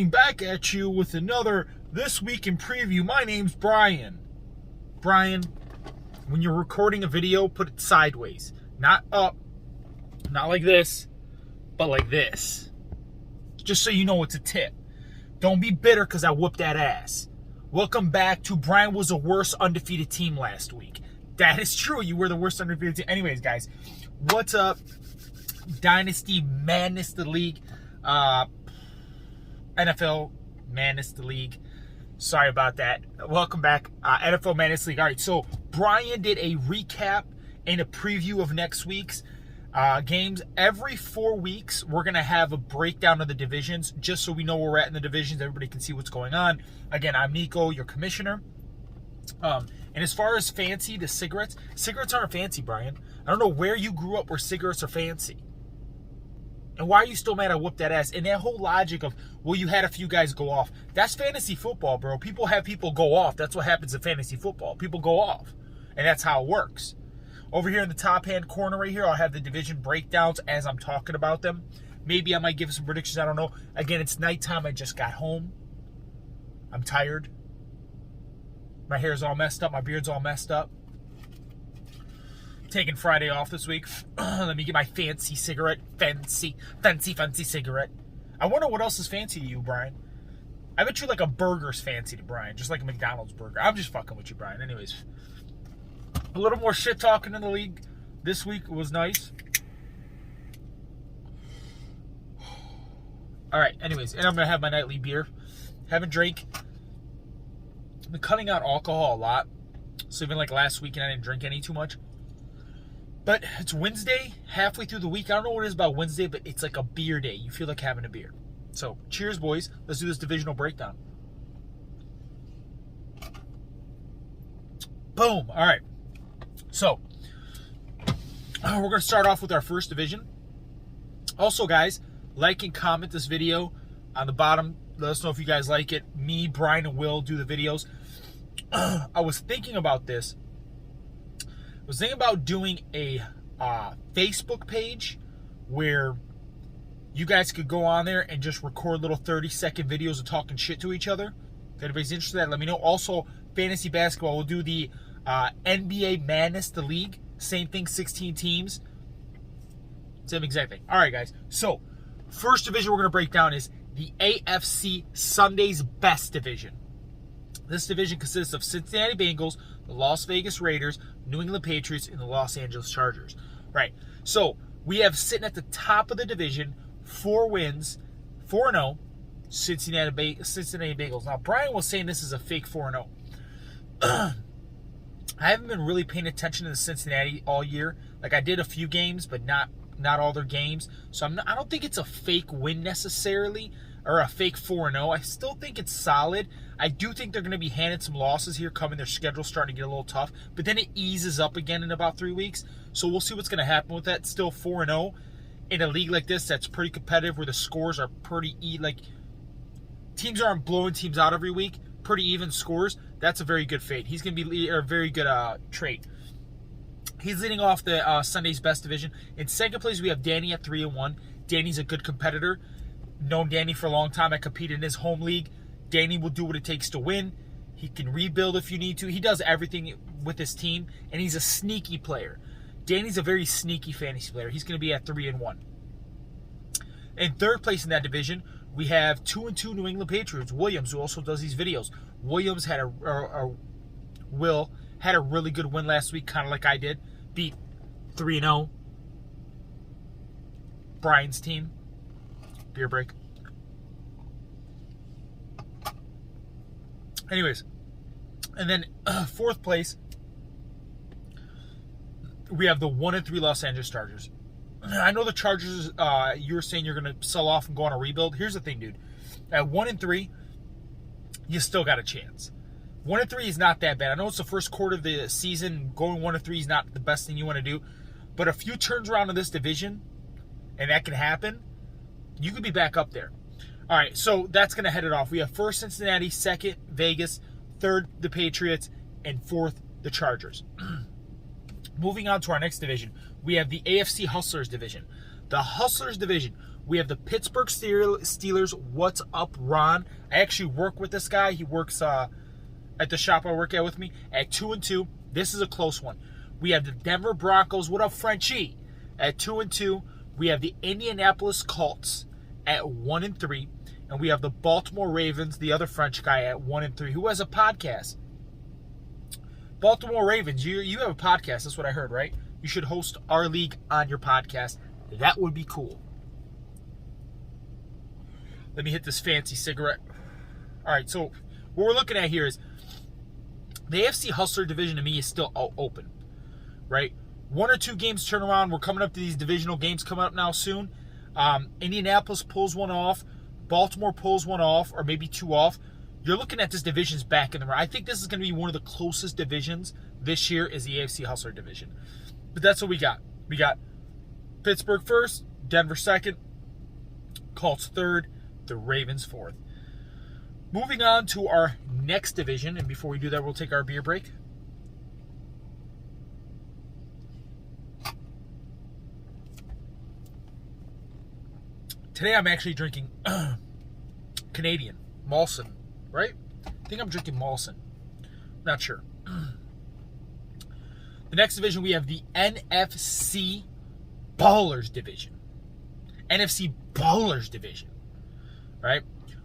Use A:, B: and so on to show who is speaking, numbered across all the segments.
A: coming back at you with another This Week in Preview. My name's Brian. Brian, when you're recording a video, put it sideways. Not up, not like this, but like this. Just so you know it's a tip. Don't be bitter because I whooped that ass. Welcome back to Brian was the worst undefeated team last week. That is true. You were the worst undefeated team. Anyways, guys, what's up? Dynasty Madness, the league. NFL Madness, the league. Sorry about that. Welcome back. NFL Madness League. All right, so Brian did a recap and a preview of next week's games. Every 4 weeks, we're going to have a breakdown of the divisions, just so we know where we're at in the divisions. Everybody can see what's going on. Again, I'm Nico, your commissioner. And as far as fancy, the cigarettes aren't fancy, Brian. I don't know where you grew up where cigarettes are fancy. And why are you still mad I whooped that ass? And that whole logic of, well, you had a few guys go off. That's fantasy football, bro. People have people go off. That's what happens in fantasy football. People go off. And that's how it works. Over here in the top-hand corner right here, I'll have the division breakdowns as I'm talking about them. Maybe I might give some predictions. I don't know. Again, it's nighttime. I just got home. I'm tired. My hair's all messed up. My beard's all messed up. Taking Friday off this week. Let me get my fancy cigarette. Fancy cigarette. I wonder what else is fancy to you, Brian. I bet you like a burger's fancy to Brian. Just like a McDonald's burger. I'm just fucking with you, Brian. Anyways. A little more shit talking in the league. This week was nice. Alright, anyways. And I'm going to have my nightly beer. Haven't drank. I've been cutting out alcohol a lot. So even like last weekend, I didn't drink any too much. But it's Wednesday, halfway through the week. I don't know what it is about Wednesday, but it's like a beer day. You feel like having a beer. So, cheers, boys. Let's do this divisional breakdown. Boom. All right. So, we're going to start off with our first division. Also, guys, like and comment this video on the bottom. Let us know if you guys like it. Me, Brian, and Will do the videos. I was thinking about this. I was thinking about doing a Facebook page where you guys could go on there and just record little 30-second videos of talking shit to each other. If anybody's interested in that, let me know. Also, fantasy basketball, we'll do the NBA Madness, the league. Same thing, 16 teams. Same exact thing. All right, guys. So, first division we're going to break down is the AFC Sunday's Best division. This division consists of Cincinnati Bengals, the Las Vegas Raiders, New England Patriots, and the Los Angeles Chargers. Right. So, we have sitting at the top of the division, 4 wins, 4-0, Cincinnati Bengals. Now, Brian was saying this is a fake 4-0. I haven't been really paying attention to the Cincinnati all year. Like, I did a few games, but not all their games. So, I don't think it's a fake win necessarily, or a fake 4-0. I still think it's solid. I do think they're going to be handed some losses here coming. Their schedule's starting to get a little tough. But then it eases up again in about 3 weeks. So we'll see what's going to happen with that. Still 4-0 in a league like this that's pretty competitive, where the scores are pretty teams aren't blowing teams out every week. Pretty even scores. That's a very good fate. He's going to be a very good trait. He's leading off the Sunday's Best division. In second place, we have Danny at 3-1. Danny's a good competitor. Known Danny for a long time. I competed in his home league. Danny will do what it takes to win. He can rebuild if you need to. He does everything with his team, and he's a sneaky player. Danny's a very sneaky fantasy player. He's going to be at 3-1. In third place in that division, we have 2-2 New England Patriots. Williams, who also does these videos. Williams had Will had a really good win last week, kind of like I did. Beat 3-0 Brian's team. Beer break. Anyways, and then fourth place, we have the 1-3 Los Angeles Chargers. I know the Chargers, you were saying you're going to sell off and go on a rebuild. Here's the thing, dude. At 1-3, you still got a chance. 1-3 is not that bad. I know it's the first quarter of the season. Going 1-3 is not the best thing you want to do. But a few turns around in this division, and that can happen, you could be back up there. All right, so that's going to head it off. We have first Cincinnati, second Vegas, third the Patriots, and fourth the Chargers. Moving on to our next division, we have the AFC Hustlers division. The Hustlers division, We have the Pittsburgh Steelers. What's up, Ron? I actually work with this guy. He works at the shop I work at with me at 2-2. This is a close one. We have the Denver Broncos. What up, Frenchie? At 2-2. We have the Indianapolis Colts at 1-3. And we have the Baltimore Ravens, the other French guy, at 1-3, who has a podcast. Baltimore Ravens, you have a podcast. That's what I heard, right? You should host our league on your podcast. That would be cool. Let me hit this fancy cigarette. All right, so what we're looking at here is the AFC Hustler division to me is still open, right? 1 or 2 games turn around. We're coming up to these divisional games coming up now soon. Indianapolis pulls one off. Baltimore pulls one off, or maybe 2 off. You're looking at this division's back in the round. I think this is going to be one of the closest divisions this year is the AFC Hustler division. But that's what we got. We got Pittsburgh first, Denver second, Colts third, the Ravens fourth. Moving on to our next division, and before we do that, we'll take our beer break. Today I'm actually drinking Canadian, Molson, right? I think I'm drinking Molson. Not sure. The next division, we have the NFC Ballers division. NFC Ballers division, right?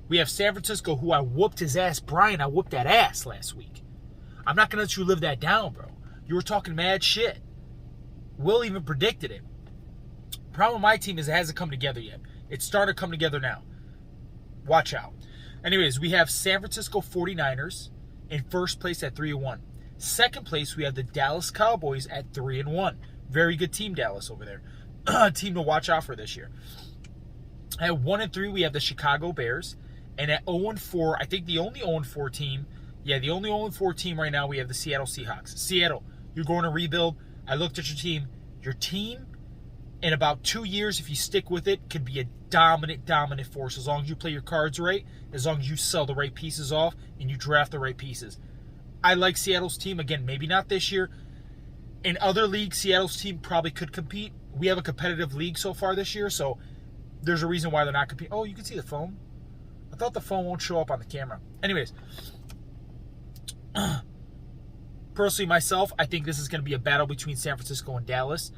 A: We have San Francisco, who I whooped his ass. Brian, I whooped that ass last week. I'm not going to let you live that down, bro. You were talking mad shit. Will even predicted it. Problem with my team is it hasn't come together yet. It's starting to come together now. Watch out. Anyways, we have San Francisco 49ers in first place at 3-1. Second place, we have the Dallas Cowboys at 3-1. Very good team, Dallas, over there. Team to watch out for this year. At 1-3, we have the Chicago Bears. And at 0-4, I think the only 0-4 team, the only 0-4 team right now, we have the Seattle Seahawks. Seattle, you're going to rebuild. I looked at your team. Your team, in about 2 years, if you stick with it, could be a dominant force as long as you play your cards right, as long as you sell the right pieces off, and you draft the right pieces. I like Seattle's team. Again, maybe not this year. In other leagues, Seattle's team probably could compete. We have a competitive league so far this year, so there's a reason why they're not competing. Oh, you can see the phone? I thought the phone won't show up on the camera. Anyways, personally, myself, I think this is going to be a battle between San Francisco and Dallas,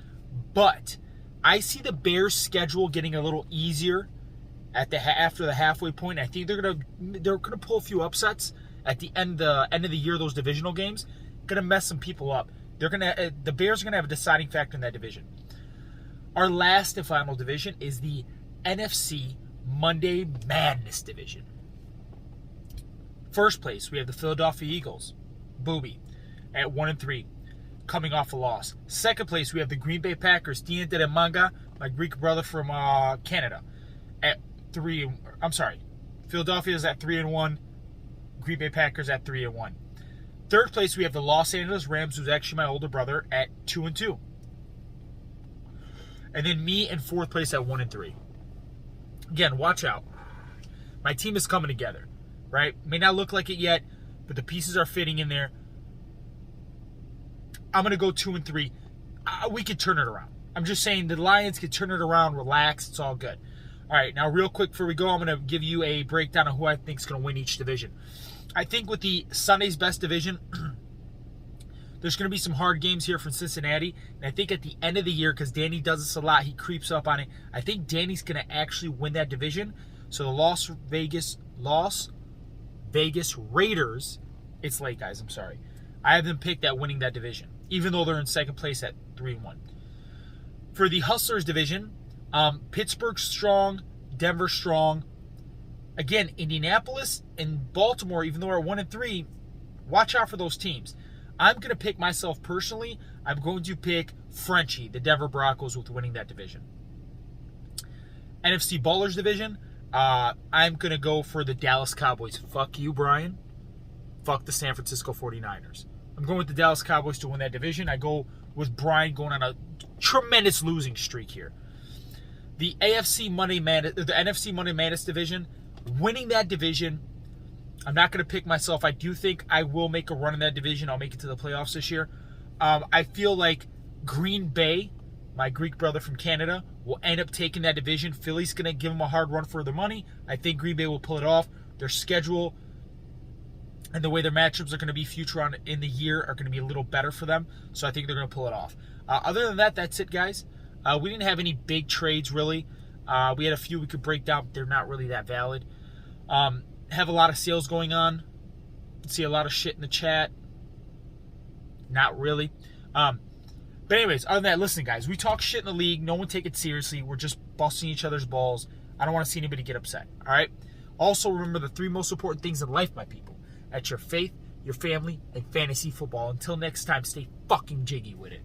A: but I see the Bears' schedule getting a little easier after the halfway point. I think they're gonna pull a few upsets at the end of the year. Those divisional games gonna mess some people up. The Bears are gonna have a deciding factor in that division. Our last and final division is the NFC Monday Madness division. First place, we have the Philadelphia Eagles, Booby, at 1-3. Coming off a loss. Second place, we have the Green Bay Packers, Diente de Manga, my Greek brother from Canada, at 3. I'm sorry, Philadelphia is at 3-1. Green Bay Packers at 3-1. Third place, we have the Los Angeles Rams, who's actually my older brother, at 2-2. And then me in fourth place at 1-3. Again, watch out. My team is coming together, right? May not look like it yet, but the pieces are fitting in there. I'm going to go 2-3. We could turn it around. I'm just saying the Lions could turn it around, relax. It's all good. All right, now real quick before we go, I'm going to give you a breakdown of who I think is going to win each division. I think with the Sunday's Best division, there's going to be some hard games here from Cincinnati. And I think at the end of the year, because Danny does this a lot, he creeps up on it. I think Danny's going to actually win that division. So the Las Vegas Raiders, it's late, guys, I'm sorry. I have them picked at winning that division, even though they're in second place at 3-1. For the Hustlers division, Pittsburgh strong, Denver strong. Again, Indianapolis and Baltimore, even though we're 1-3, watch out for those teams. I'm going to pick myself personally. I'm going to pick Frenchie, the Denver Broncos, with winning that division. NFC Ballers division, I'm going to go for the Dallas Cowboys. Fuck you, Brian. Fuck the San Francisco 49ers. I'm going with the Dallas Cowboys to win that division. I go with Brian going on a tremendous losing streak here. The NFC Monday the NFC Monday Madness division, winning that division, I'm not going to pick myself. I do think I will make a run in that division. I'll make it to the playoffs this year. I feel like Green Bay my Greek brother from Canada, will end up taking that division. Philly's going to give them a hard run for their money. I think Green Bay will pull it off. Their schedule and the way their matchups are going to be future on in the year are going to be a little better for them. So I think they're going to pull it off. Other than that, that's it, guys. We didn't have any big trades, really. We had a few we could break down, but they're not really that valid. Have a lot of sales going on. See a lot of shit in the chat. Not really. But anyways, other than that, listen, guys, we talk shit in the league. No one take it seriously. We're just busting each other's balls. I don't want to see anybody get upset, all right? Also, remember the 3 most important things in life, my people. That's your faith, your family, and fantasy football. Until next time, stay fucking jiggy with it.